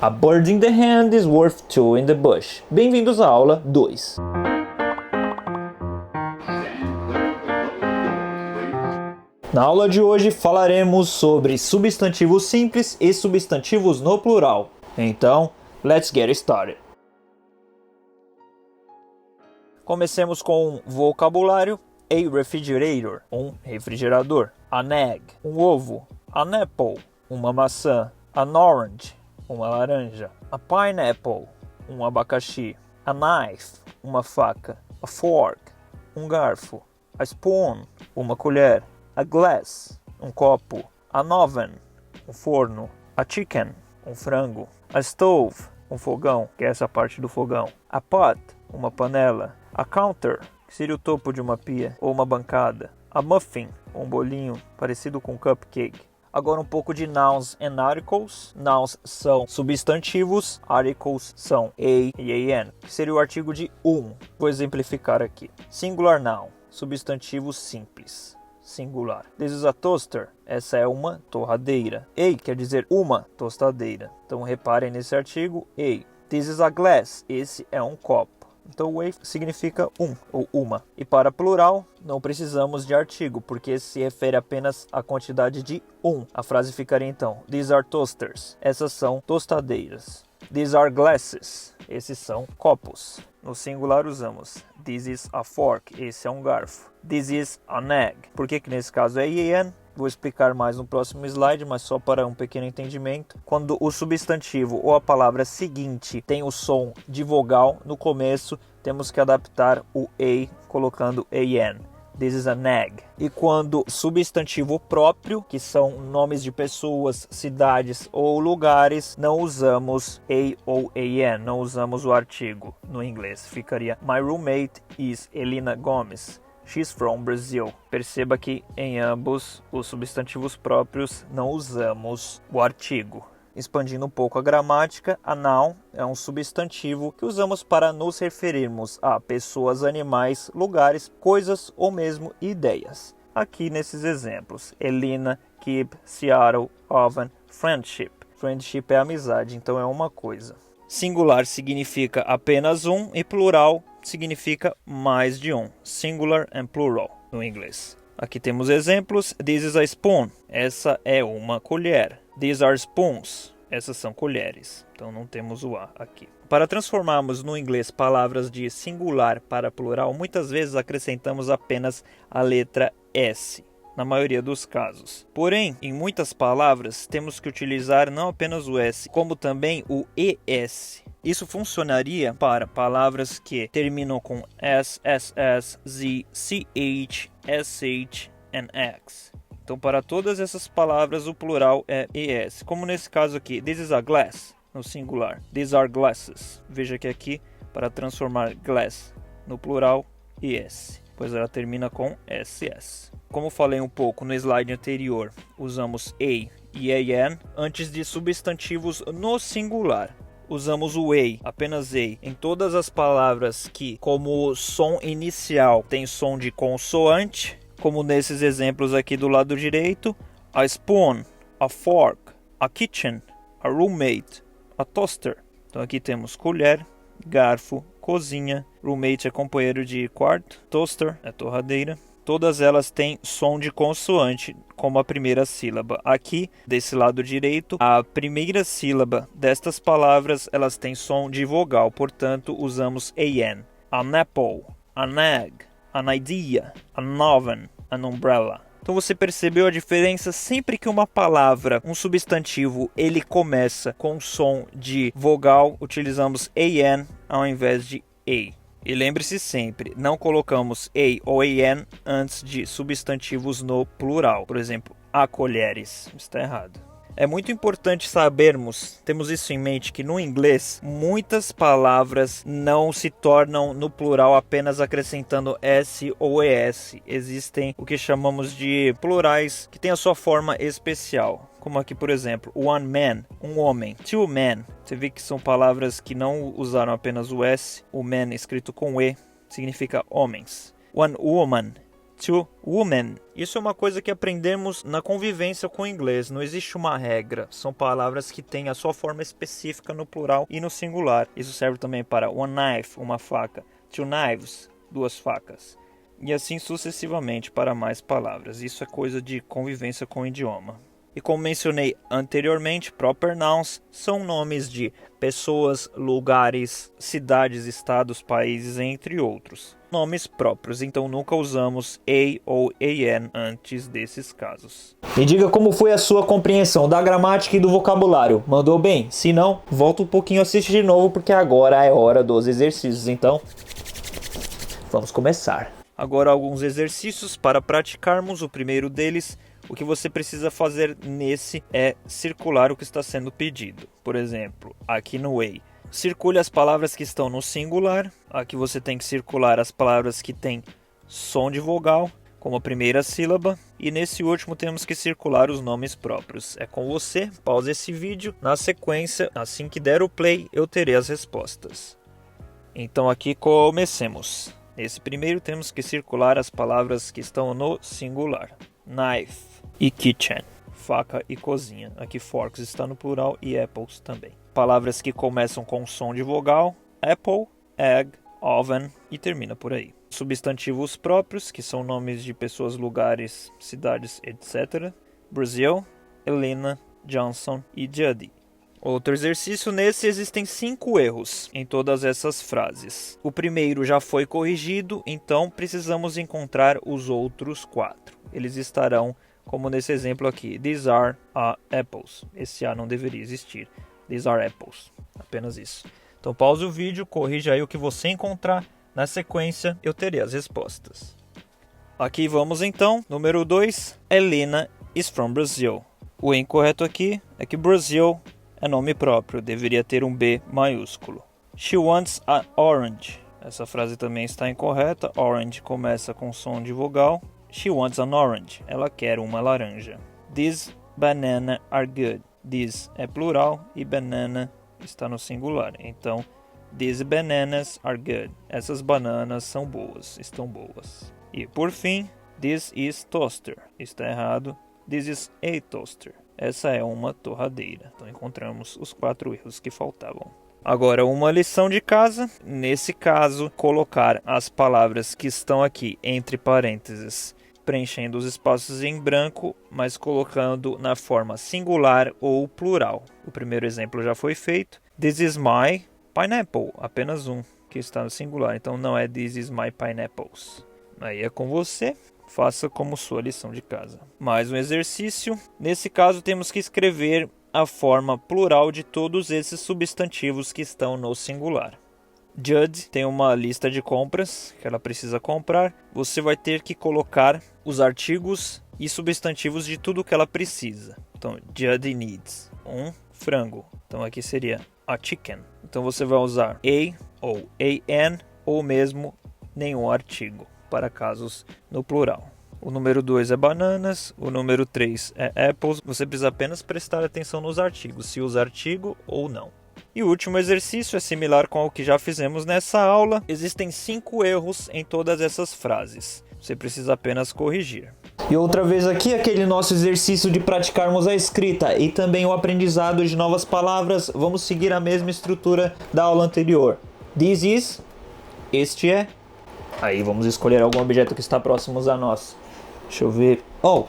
A bird in the hand is worth two in the bush. Bem-vindos à aula 2. Na aula de hoje falaremos sobre substantivos simples e substantivos no plural. Então, let's get started. Comecemos com vocabulário. A refrigerator, um refrigerador. An egg, um ovo. An apple, uma maçã. An orange, uma laranja. A pineapple, um abacaxi. A knife, uma faca. A fork, um garfo. A spoon, uma colher. A glass, um copo. An oven, um forno. A chicken, um frango. A stove, um fogão, que é essa parte do fogão. A pot, uma panela. A counter, que seria o topo de uma pia ou uma bancada. A muffin, um bolinho parecido com cupcake. Agora um pouco de nouns and articles. Nouns são substantivos, articles são a e an, que seria o artigo de um. Vou exemplificar aqui. Singular noun, substantivo simples, singular. This is a toaster, essa é uma torradeira. A quer dizer uma tostadeira. Então reparem nesse artigo, a. This is a glass, esse é um copo. Então o a significa um ou uma. E para plural, não precisamos de artigo, porque se refere apenas à quantidade de um. A frase ficaria então: These are toasters. Essas são tostadeiras. These are glasses. Esses são copos. No singular usamos This is a fork. Esse é um garfo. This is an egg. Por que nesse caso é an? Vou explicar mais no próximo slide, mas só para um pequeno entendimento. Quando o substantivo ou a palavra seguinte tem o som de vogal no começo, temos que adaptar o a colocando an. This is an egg. E quando substantivo próprio, que são nomes de pessoas, cidades ou lugares, não usamos a ou an, não usamos o artigo no inglês. Ficaria My roommate is Elina Gomes. She's from Brazil. Perceba que em ambos os substantivos próprios não usamos o artigo. Expandindo um pouco a gramática, a noun é um substantivo que usamos para nos referirmos a pessoas, animais, lugares, coisas ou mesmo ideias. Aqui nesses exemplos, Elina, keep, Seattle, oven, friendship. Friendship é amizade, então é uma coisa. Singular significa apenas um e plural significa mais de um. Singular and plural no inglês. Aqui temos exemplos. This is a spoon. Essa é uma colher. These are spoons. Essas são colheres. Então não temos o a aqui. Para transformarmos no inglês palavras de singular para plural, muitas vezes acrescentamos apenas a letra S. Na maioria dos casos. Porém, em muitas palavras, temos que utilizar não apenas o S, como também o ES. Isso funcionaria para palavras que terminam com S, SS, Z, CH, SH e X. Então, para todas essas palavras, o plural é ES. Como nesse caso aqui, this is a glass, no singular. These are glasses. Veja que aqui, para transformar glass no plural, ES. Pois ela termina com SS. Como falei um pouco no slide anterior, usamos a e an antes de substantivos no singular. Usamos o a, apenas a, em todas as palavras que, como som inicial, tem som de consoante, como nesses exemplos aqui do lado direito, a spoon, a fork, a kitchen, a roommate, a toaster. Então aqui temos colher, garfo, cozinha, roommate é companheiro de quarto, toaster é torradeira. Todas elas têm som de consoante como a primeira sílaba. Aqui, desse lado direito, a primeira sílaba destas palavras elas têm som de vogal, portanto usamos an. An apple, an egg, an idea, an oven, an umbrella. Então você percebeu a diferença? Sempre que uma palavra, um substantivo, ele começa com som de vogal, utilizamos an ao invés de a. E lembre-se sempre, não colocamos a ou an antes de substantivos no plural. Por exemplo, a colheres. Está errado. É muito importante sabermos, temos isso em mente, que no inglês muitas palavras não se tornam no plural apenas acrescentando S ou ES. Existem o que chamamos de plurais que têm a sua forma especial. Como aqui, por exemplo, one man, um homem, two men. Você vê que são palavras que não usaram apenas o S. O man escrito com E significa homens. One woman, to woman. Isso é uma coisa que aprendemos na convivência com o inglês. Não existe uma regra. São palavras que têm a sua forma específica no plural e no singular. Isso serve também para one knife, uma faca. Two knives, duas facas. E assim sucessivamente para mais palavras. Isso é coisa de convivência com o idioma. E como mencionei anteriormente, proper nouns são nomes de pessoas, lugares, cidades, estados, países, entre outros. Nomes próprios, então nunca usamos a ou an antes desses casos. Me diga como foi a sua compreensão da gramática e do vocabulário. Mandou bem? Se não, volta um pouquinho e assiste de novo, porque agora é hora dos exercícios. Então, vamos começar. Agora alguns exercícios para praticarmos. O primeiro deles, o que você precisa fazer nesse é circular o que está sendo pedido. Por exemplo, aqui no way, circule as palavras que estão no singular. Aqui você tem que circular as palavras que têm som de vogal, como a primeira sílaba. E nesse último temos que circular os nomes próprios. É com você, pause esse vídeo. Na sequência, assim que der o play, eu terei as respostas. Então aqui comecemos. Nesse primeiro temos que circular as palavras que estão no singular. Knife e kitchen, faca e cozinha. Aqui forks está no plural e apples também. Palavras que começam com som de vogal: apple, egg, oven e termina por aí. Substantivos próprios, que são nomes de pessoas, lugares, cidades, etc. Brazil, Elena, Johnson e Judy. Outro exercício, nesse existem 5 erros em todas essas frases. O primeiro já foi corrigido, então precisamos encontrar os outros 4. Eles estarão como nesse exemplo aqui. These are apples. Esse A não deveria existir. These are apples. Apenas isso. Então pause o vídeo, corrija aí o que você encontrar. Na sequência eu terei as respostas. Aqui vamos então. Número 2. Elena is from Brazil. O incorreto aqui é que Brazil é nome próprio. Deveria ter um B maiúsculo. She wants an orange. Essa frase também está incorreta. Orange começa com som de vogal. She wants an orange. Ela quer uma laranja. These banana are good. These é plural e banana está no singular. Então, these bananas are good. Essas bananas são boas, estão boas. E por fim, this is toaster. Está errado. This is a toaster. Essa é uma torradeira. Então encontramos os 4 erros que faltavam. Agora uma lição de casa. Nesse caso, colocar as palavras que estão aqui entre parênteses, preenchendo os espaços em branco, mas colocando na forma singular ou plural. O primeiro exemplo já foi feito. This is my pineapple. Apenas um que está no singular. Então não é this is my pineapples. Aí é com você. Faça como sua lição de casa. Mais um exercício. Nesse caso temos que escrever a forma plural de todos esses substantivos que estão no singular. Judy tem uma lista de compras que ela precisa comprar. Você vai ter que colocar os artigos e substantivos de tudo que ela precisa. Então, Judy needs um frango. Então aqui seria a chicken. Então você vai usar a ou an ou mesmo nenhum artigo para casos no plural. O número 2 é bananas, o número 3 é apples. Você precisa apenas prestar atenção nos artigos, se usa artigo ou não. E o último exercício é similar com o que já fizemos nessa aula. Existem 5 erros em todas essas frases. Você precisa apenas corrigir. E outra vez aqui, aquele nosso exercício de praticarmos a escrita e também o aprendizado de novas palavras. Vamos seguir a mesma estrutura da aula anterior. This is, este é. Aí vamos escolher algum objeto que está próximo a nós. Deixa eu ver. Oh!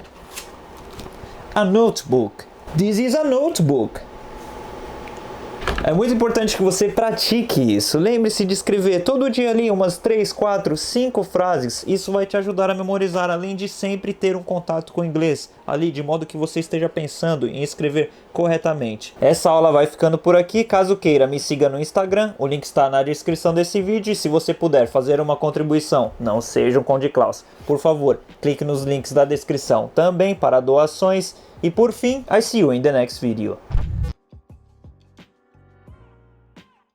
A notebook. This is a notebook. É muito importante que você pratique isso. Lembre-se de escrever todo dia ali umas 3, 4, 5 frases. Isso vai te ajudar a memorizar, além de sempre ter um contato com o inglês ali, de modo que você esteja pensando em escrever corretamente. Essa aula vai ficando por aqui. Caso queira, me siga no Instagram. O link está na descrição desse vídeo. E se você puder fazer uma contribuição, não seja um Conde Klaus, por favor, clique nos links da descrição também para doações. E por fim, I see you in the next video.